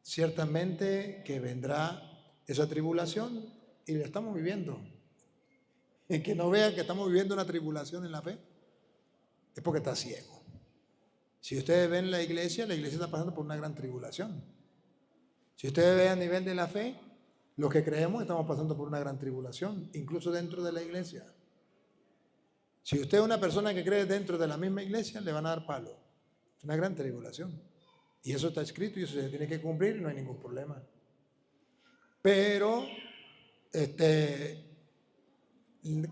ciertamente que vendrá esa tribulación y la estamos viviendo. El que no vea que estamos viviendo una tribulación en la fe es porque está ciego. Si ustedes ven la iglesia está pasando por una gran tribulación. Si ustedes ven a nivel de la fe, los que creemos estamos pasando por una gran tribulación, incluso dentro de la iglesia. Si usted es una persona que cree dentro de la misma iglesia, le van a dar palo. Es una gran tribulación. Y eso está escrito y eso se tiene que cumplir y no hay ningún problema. Pero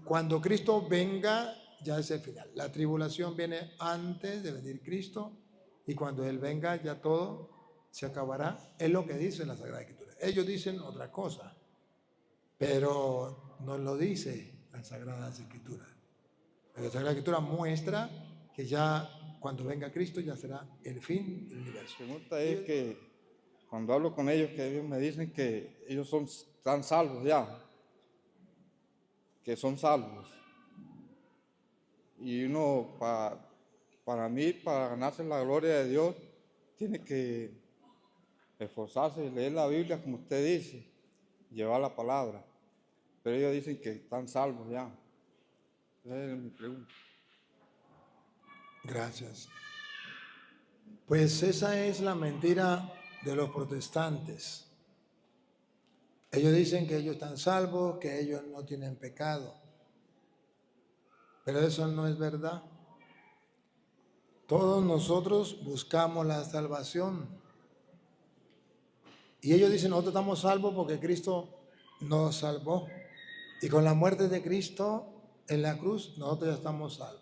cuando Cristo venga, ya es el final. La tribulación viene antes de venir Cristo y cuando Él venga ya todo se acabará. Es lo que dice la Sagrada Escritura. Ellos dicen otra cosa, pero no lo dice la Sagrada Escritura. La Sagrada Escritura muestra que ya cuando venga Cristo ya será el fin del universo. La pregunta es que cuando hablo con ellos, que ellos me dicen que ellos están salvos ya, que son salvos. Y uno, para mí, para ganarse la gloria de Dios, tiene que esforzarse y leer la Biblia como usted dice, llevar la palabra. Pero ellos dicen que están salvos ya. Esa es mi pregunta. Gracias. Pues esa es la mentira de los protestantes. Ellos dicen que ellos están salvos, que ellos no tienen pecado. Pero eso no es verdad. Todos nosotros buscamos la salvación. Y ellos dicen, nosotros estamos salvos porque Cristo nos salvó. Y con la muerte de Cristo en la cruz, nosotros ya estamos salvos.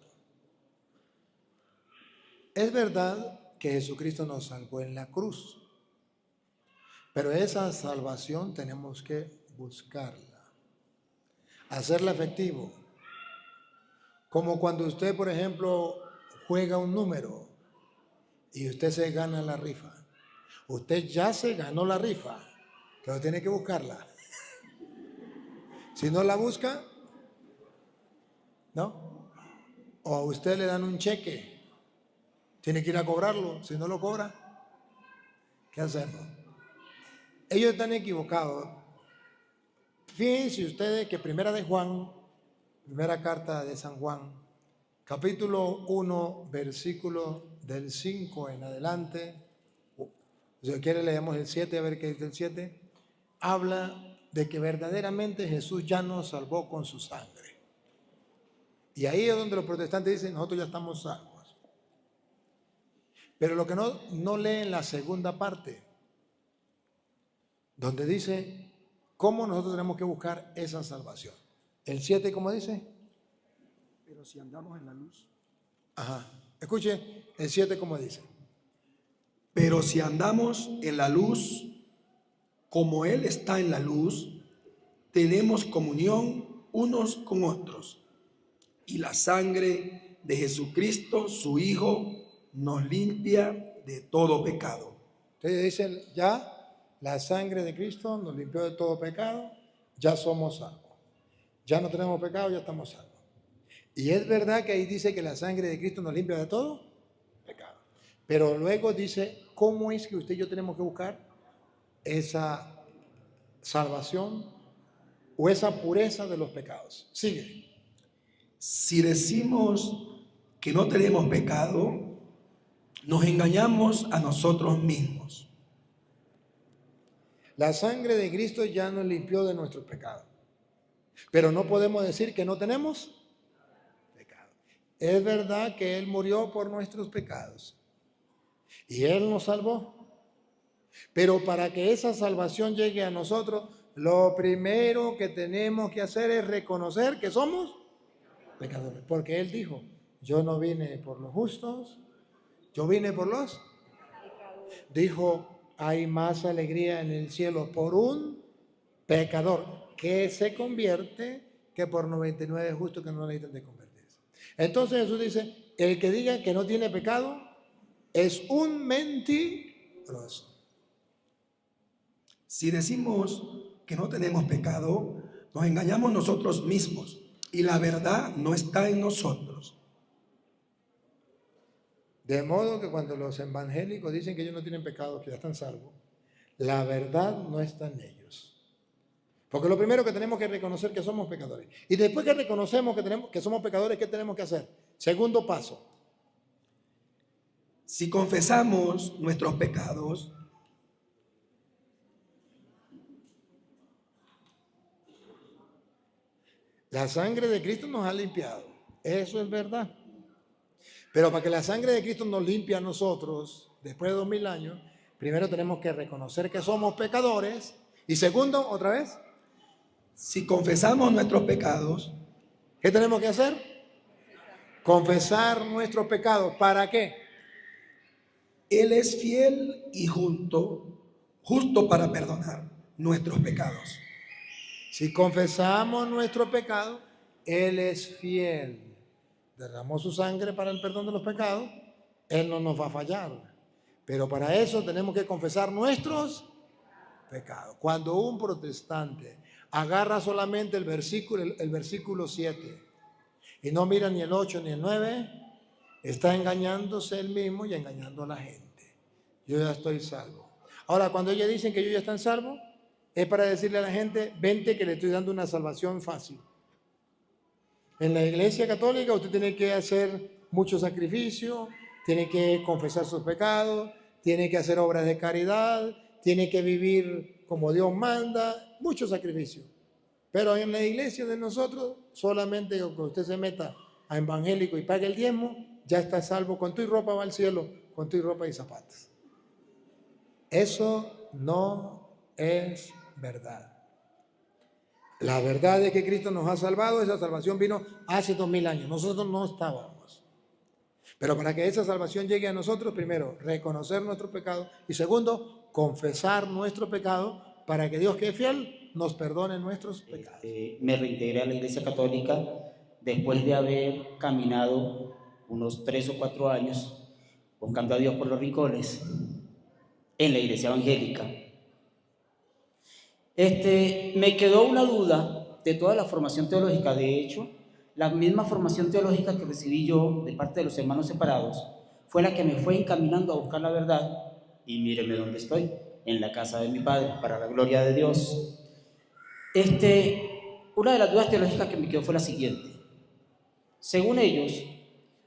Es verdad que Jesucristo nos salvó en la cruz. Pero esa salvación tenemos que buscarla, hacerla efectivo. Como cuando usted, por ejemplo, juega un número y usted se gana la rifa. Usted ya se ganó la rifa, pero tiene que buscarla. Si no la busca, ¿no? O a usted le dan un cheque, tiene que ir a cobrarlo. Si no lo cobra, ¿qué hacemos? Ellos están equivocados. Fíjense ustedes que primera carta de San Juan, capítulo 1, versículo del 5 en adelante, si quiere leemos el 7, a ver qué dice el 7, habla de que verdaderamente Jesús ya nos salvó con su sangre. Y ahí es donde los protestantes dicen, nosotros ya estamos salvos. Pero lo que no leen la segunda parte, donde dice cómo nosotros tenemos que buscar esa salvación. El 7, ¿cómo dice? Pero si andamos en la luz. Ajá. Escuche, el 7, ¿cómo dice? Pero si andamos en la luz, como Él está en la luz, tenemos comunión unos con otros. Y la sangre de Jesucristo, su Hijo, nos limpia de todo pecado. Ustedes dicen, ya la sangre de Cristo nos limpió de todo pecado, ya somos salvos. Ya no tenemos pecado, ya estamos salvos. Y es verdad que ahí dice que la sangre de Cristo nos limpia de todo pecado. Pero luego dice, ¿cómo es que usted y yo tenemos que buscar esa salvación o esa pureza de los pecados? Sigue. Si decimos que no tenemos pecado, nos engañamos a nosotros mismos. La sangre de Cristo ya nos limpió de nuestros pecados. Pero no podemos decir que no tenemos pecado. Es verdad que Él murió por nuestros pecados y Él nos salvó. Pero para que esa salvación llegue a nosotros, lo primero que tenemos que hacer es reconocer que somos pecadores. Porque Él dijo, yo no vine por los justos, yo vine por los pecadores. Dijo, hay más alegría en el cielo por un pecador que se convierte que por 99 justos que no necesitan de convertirse. Entonces Jesús dice, el que diga que no tiene pecado es un mentiroso. Si decimos que no tenemos pecado, nos engañamos nosotros mismos y la verdad no está en nosotros. De modo que cuando los evangélicos dicen que ellos no tienen pecado, que ya están salvos, la verdad no está en ellos. Porque lo primero que tenemos que reconocer que somos pecadores. Y después que reconocemos que somos pecadores, ¿qué tenemos que hacer? Segundo paso. Si confesamos nuestros pecados, La sangre de Cristo nos ha limpiado. Eso es verdad. Pero para que la sangre de Cristo nos limpie a nosotros, después de 2000 años, primero tenemos que reconocer que somos pecadores. Y segundo, otra vez, si confesamos nuestros pecados, ¿qué tenemos que hacer? Confesar nuestros pecados. ¿Para qué? Él es fiel y justo para perdonar nuestros pecados. Si confesamos nuestro pecado, Él es fiel. Derramó su sangre para el perdón de los pecados, Él no nos va a fallar. Pero para eso tenemos que confesar nuestros pecados. Cuando un protestante agarra solamente el versículo 7 y no mira ni el 8 ni el 9, está engañándose él mismo y engañando a la gente. Yo ya estoy salvo. Ahora, cuando ellos dicen que ellos ya están salvos, es para decirle a la gente, vente que le estoy dando una salvación fácil. En la Iglesia Católica usted tiene que hacer mucho sacrificio, tiene que confesar sus pecados, tiene que hacer obras de caridad, tiene que vivir como Dios manda, mucho sacrificio. Pero en la iglesia de nosotros, solamente que usted se meta a evangélico y pague el diezmo, ya está salvo, con tu ropa va al cielo, con tu ropa y zapatos. Eso no es verdad. La verdad es que Cristo nos ha salvado, esa salvación vino hace 2000 años, nosotros no estábamos. Pero para que esa salvación llegue a nosotros, primero, reconocer nuestro pecado y segundo, confesar nuestro pecado para que Dios, que es fiel, nos perdone nuestros pecados. Me reintegré a la Iglesia Católica después de haber caminado unos 3 o 4 años buscando a Dios por los rincones en la Iglesia Evangélica. Me quedó una duda de toda la formación teológica. De hecho, la misma formación teológica que recibí yo de parte de los hermanos separados fue la que me fue encaminando a buscar la verdad. Y míreme dónde estoy, en la casa de mi padre, para la gloria de Dios. Una de las dudas teológicas que me quedó fue la siguiente. Según ellos,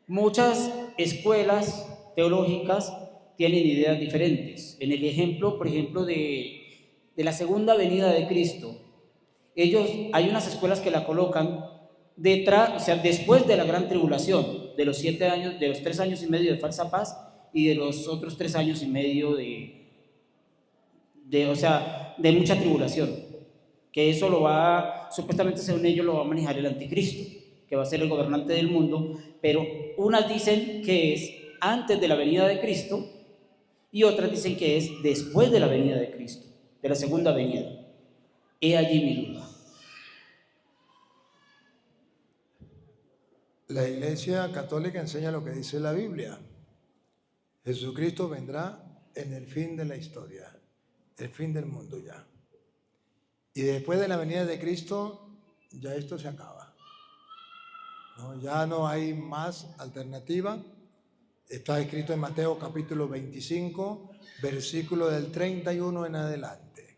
muchas escuelas teológicas tienen ideas diferentes. En el ejemplo, por ejemplo, de la segunda venida de Cristo, hay unas escuelas que la colocan después de la gran tribulación, de los 7 años, de los 3 años y medio de falsa paz y de los otros 3 años y medio de mucha tribulación, que eso supuestamente según ellos lo va a manejar el anticristo, que va a ser el gobernante del mundo, pero unas dicen que es antes de la venida de Cristo y otras dicen que es después de la venida de Cristo, de la segunda venida. He allí mi duda. La Iglesia Católica enseña lo que dice la Biblia. Jesucristo vendrá en el fin de la historia, el fin del mundo ya. Y después de la venida de Cristo, ya esto se acaba. ¿No? Ya no hay más alternativa. Está escrito en Mateo capítulo 25, versículo del 31 en adelante.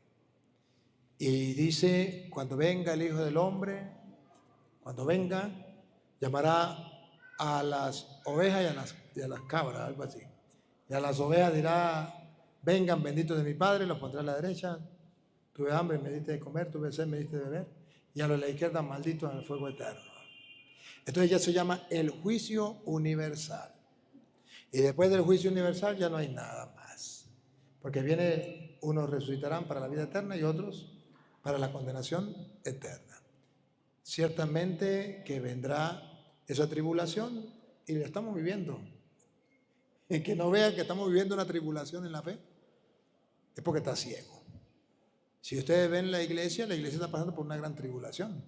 Y dice, cuando venga el Hijo del Hombre, cuando venga, llamará a las ovejas y a las cabras, algo así. Y a las ovejas dirá, vengan benditos de mi Padre, los pondré a la derecha. Tuve hambre, me diste de comer, tuve sed, me diste de beber. Y a los de la izquierda, malditos en el fuego eterno. Entonces ya se llama el juicio universal. Y después del juicio universal ya no hay nada más. Porque unos resucitarán para la vida eterna y otros para la condenación eterna. Ciertamente que vendrá esa tribulación y la estamos viviendo. Y que no vean que estamos viviendo una tribulación en la fe, es porque está ciego. Si ustedes ven la iglesia está pasando por una gran tribulación.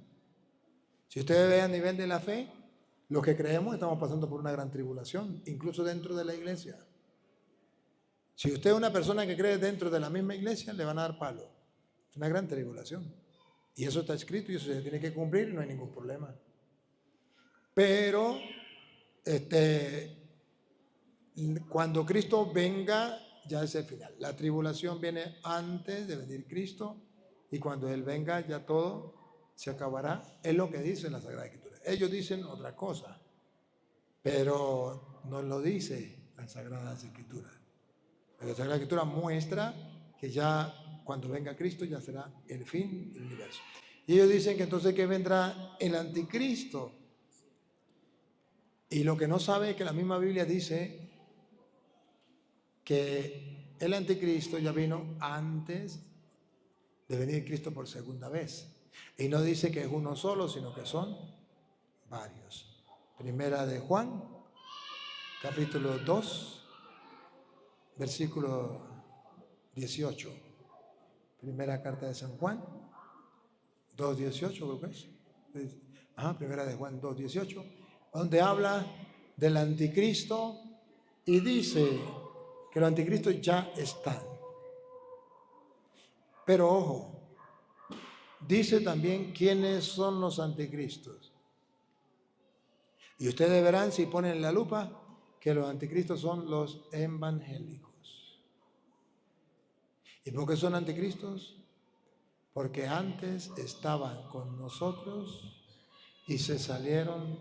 Si ustedes ven a nivel de la fe, los que creemos estamos pasando por una gran tribulación, incluso dentro de la iglesia. Si usted es una persona que cree dentro de la misma iglesia, le van a dar palo. Es una gran tribulación. Y eso está escrito y eso se tiene que cumplir y no hay ningún problema. Pero, cuando Cristo venga, ya es el final. La tribulación viene antes de venir Cristo y cuando Él venga ya todo se acabará. Es lo que dice la Sagrada Escritura. Ellos dicen otra cosa, pero no lo dice la Sagrada Escritura. La Sagrada Escritura muestra que ya cuando venga Cristo ya será el fin del universo. Y ellos dicen que entonces que vendrá el anticristo. Y lo que no sabe es que la misma Biblia dice que el anticristo ya vino antes de venir Cristo por segunda vez. Y no dice que es uno solo, sino que son varios. Primera de Juan, capítulo 2, versículo 18. Primera carta de San Juan, 2:18, creo que es. Primera de Juan 2:18, donde habla del anticristo y dice que los anticristos ya están. Pero ojo, dice también quiénes son los anticristos. Y ustedes verán, si ponen la lupa, que los anticristos son los evangélicos. ¿Y por qué son anticristos? Porque antes estaban con nosotros y se salieron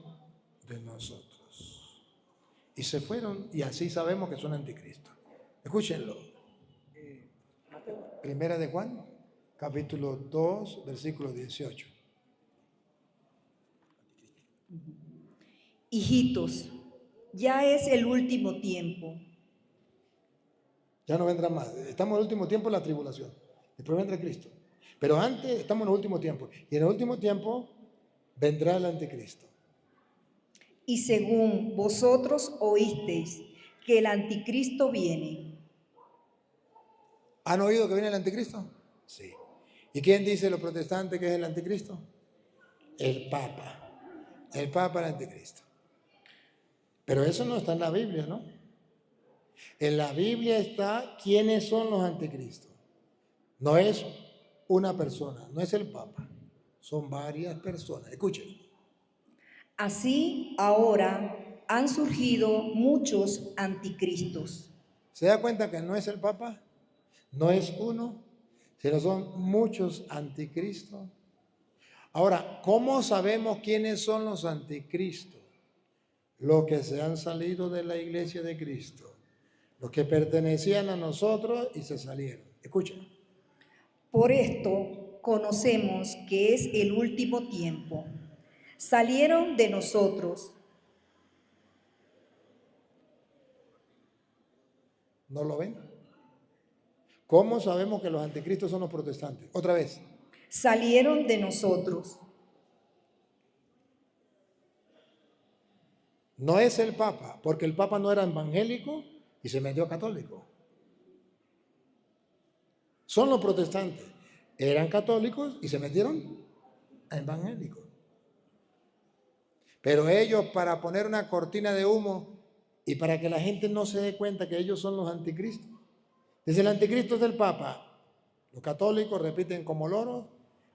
de nosotros. Y se fueron, y así sabemos que son anticristos. Escúchenlo. Primera de Juan, capítulo 2, versículo 18. Hijitos, ya es el último tiempo. Ya no vendrá más. Estamos en el último tiempo de la tribulación. Después vendrá Cristo. Pero antes estamos en el último tiempo. Y en el último tiempo vendrá el anticristo. Y según vosotros oísteis que el anticristo viene. ¿Han oído que viene el anticristo? Sí. ¿Y quién dice los protestantes que es el anticristo? El Papa. El Papa el anticristo. Pero eso no está en la Biblia, ¿no? En la Biblia está quiénes son los anticristos. No es una persona, no es el Papa. Son varias personas. Escuchen. Así ahora han surgido muchos anticristos. ¿Se da cuenta que no es el Papa? No es uno, sino son muchos anticristos. Ahora, ¿cómo sabemos quiénes son los anticristos? Los que se han salido de la iglesia de Cristo. Los que pertenecían a nosotros y se salieron. Escuchen. Por esto conocemos que es el último tiempo. Salieron de nosotros. ¿No lo ven? ¿Cómo sabemos que los anticristos son los protestantes? Otra vez. Salieron de nosotros. No es el Papa, porque el Papa no era evangélico y se metió católico. Son los protestantes. Eran católicos y se metieron a evangélicos. Pero ellos, para poner una cortina de humo y para que la gente no se dé cuenta que ellos son los anticristos. Dice, el anticristo es el Papa. Los católicos repiten como loros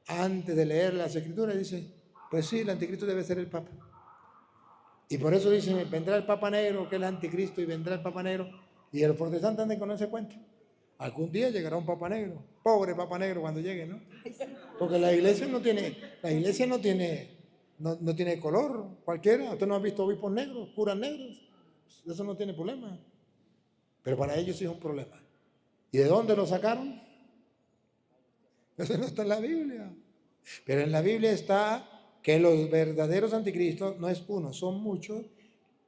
antes de leer las escrituras. Dice, pues sí, el anticristo debe ser el Papa. Y por eso dicen, vendrá el Papa Negro, que es el anticristo, y vendrá el Papa Negro. Y los protestantes andan con ese cuento. Algún día llegará un Papa Negro. Pobre Papa Negro cuando llegue, ¿no? Porque la iglesia no tiene color cualquiera. Usted no ha visto obispos negros, curas negros. Eso no tiene problema. Pero para ellos sí es un problema. ¿Y de dónde lo sacaron? Eso no está en la Biblia. Pero en la Biblia está que los verdaderos anticristos no es uno, son muchos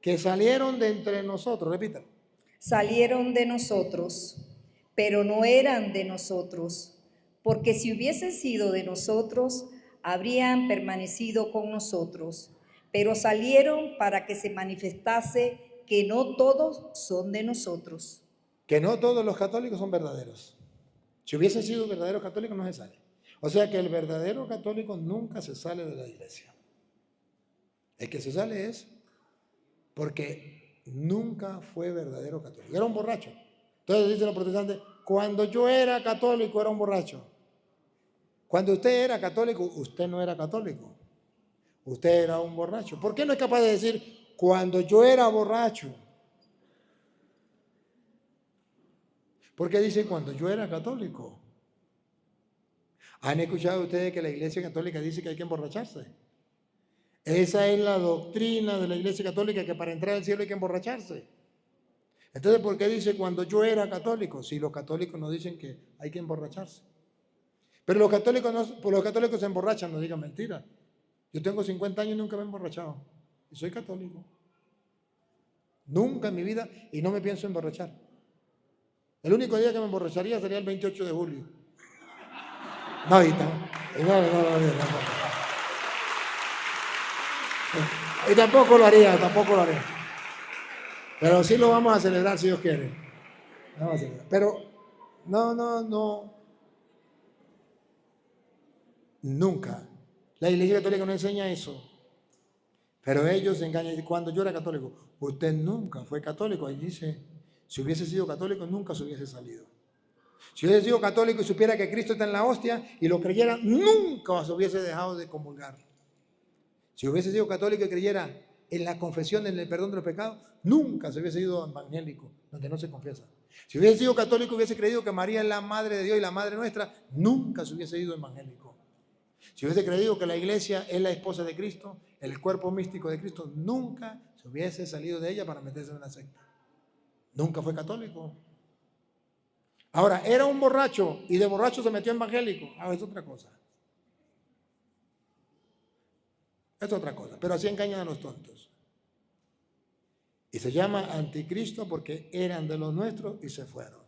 que salieron de entre nosotros. Repítalo. Salieron de nosotros, pero no eran de nosotros, porque si hubiesen sido de nosotros, habrían permanecido con nosotros, pero salieron para que se manifestase que no todos son de nosotros. Que no todos los católicos son verdaderos. Si hubiesen sido verdaderos católicos, no se sale. O sea que el verdadero católico nunca se sale de la iglesia. El que se sale es porque nunca fue verdadero católico. Era un borracho. Entonces dicen los protestantes, cuando yo era católico era un borracho. Cuando usted era católico, usted no era católico. Usted era un borracho. ¿Por qué no es capaz de decir, cuando yo era borracho? Porque dice cuando yo era católico. ¿Han escuchado ustedes que la Iglesia Católica dice que hay que emborracharse? Esa es la doctrina de la Iglesia Católica, que para entrar al cielo hay que emborracharse. Entonces, ¿por qué dice cuando yo era católico? Si los católicos nos dicen que hay que emborracharse. Pero los católicos, los católicos se emborrachan, no digan mentiras. Yo tengo 50 años y nunca me he emborrachado. Y soy católico. Nunca en mi vida, y no me pienso emborrachar. El único día que me emborracharía sería el 28 de julio. No, y tampoco lo haría, Pero sí lo vamos a celebrar si Dios quiere. Vamos a celebrar. Pero no. Nunca. La Iglesia Católica no enseña eso. Pero ellos se engañan. Cuando yo era católico, usted nunca fue católico. Ahí dice, si hubiese sido católico, nunca se hubiese salido. Si hubiese sido católico y supiera que Cristo está en la hostia y lo creyera, nunca se hubiese dejado de comulgar. Si hubiese sido católico y creyera en la confesión, en el perdón de los pecados, nunca se hubiese ido evangélico, donde no se confiesa. Si hubiese sido católico y hubiese creído que María es la Madre de Dios y la Madre nuestra, nunca se hubiese ido evangélico. Si hubiese creído que la iglesia es la esposa de Cristo, el cuerpo místico de Cristo, nunca se hubiese salido de ella para meterse en una secta. Nunca fue católico. Ahora, era un borracho y de borracho se metió evangélico. Es otra cosa. Es otra cosa, pero así engañan a los tontos. Y se llama anticristo porque eran de los nuestros y se fueron.